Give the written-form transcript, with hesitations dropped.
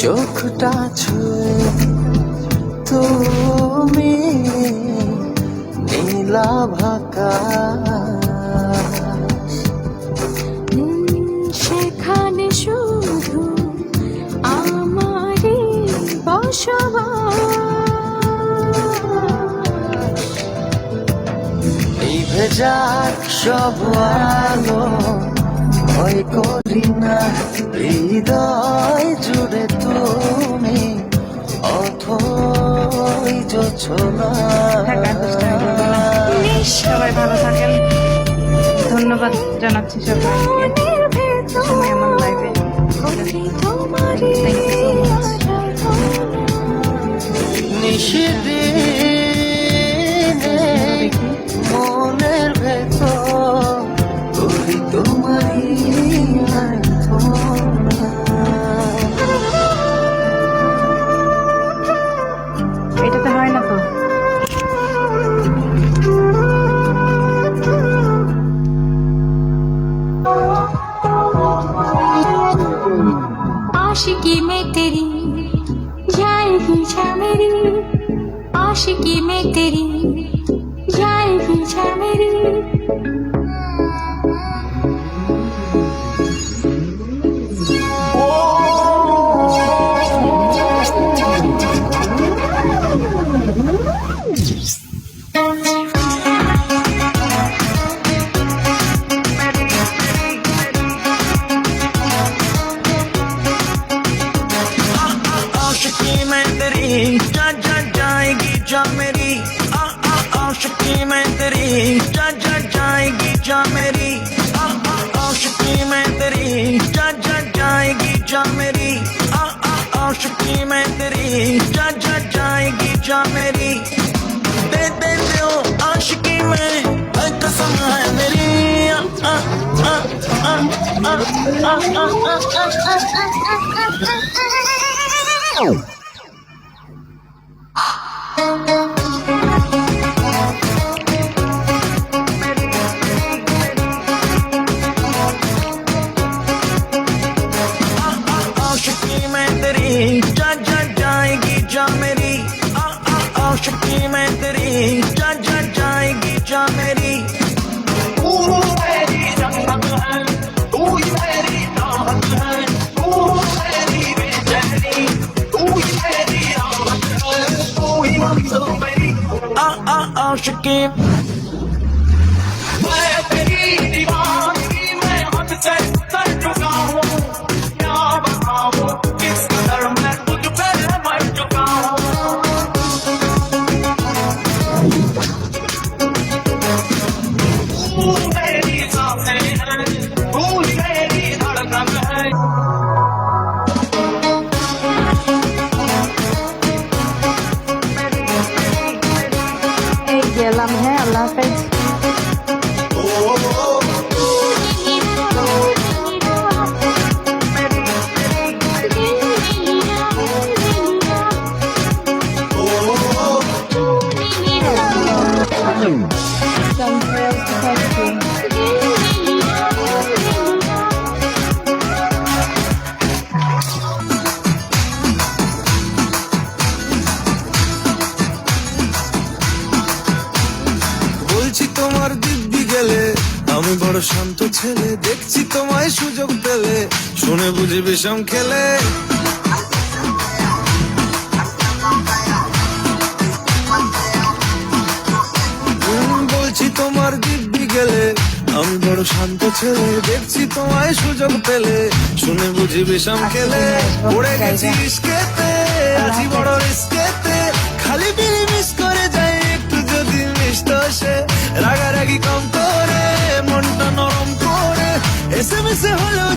চোখটা ছুঁয়ে তুমি নীলাভাকাশ, সেখানে শুধু আমারই বসবাস। এই ভেজা সব আলো ভয় করি না, হৃদয় জুড়ে তুমি অথই জোছনা। সবাই ভালো থাকেন, ধন্যবাদ জানাচ্ছি সবাইকে সময় আমার লাইফে। নিশিদিনে মনের ভেতর করি তোমারই আরাধনা। এটাতে হয় না তো। आशिकी में तेरी जाएगी जा मेरी, आशिकी में तेरी जाएगी जा मेरी। आशिकी में तेरी जा जा जाएगी जा मेरी, आशिकी में तेरी जा जा जाएगी जा मेरी, आशिकी में तेरी जा जा जाएगी जा मेरी, आशिकी में तेरी जा जा जाएगी जा मेरी। दे दे दो आशिकी में कसम है मेरी। आशिकी में तेरी जा जा जाएगी जा मेरी, आशिकी में तेरी जा जा जाएगी जा मेरी। तू मेरी जन्नत है, तू ही मेरी राहत है, तू मेरी बेचैनी, तू ही मेरी राहत है, तू ही मंजिल मेरी। आशिकी मैं तेरी दीवानगी में हद से उतर चुका हूँ, क्या बताऊँ किस कदर मैं तुझ पे मर चुका हूँ। तू मेरी सांसें हैं, तू ही मेरी धड़कन है। এই গেলাম, হ্যাঁ, আল্লাহ হাফেজ। Somewhere else to talk to. বলছি তোমার দিব্যি গেলে আমি বড় শান্ত ছেলে, দেখছি তোমায় সুযোগ পেলে শুনে বুঝি বিষম খেলে। বলছি তোমার দিব্যি গেলে আমি বড় শান্ত ছেলে, দেখছি তোমায় সুযোগ পেলে শুনে বুঝি বিষম খেলে। পড়ে গেছি ইস্কেতে, আছি বড় রিস্কেতে।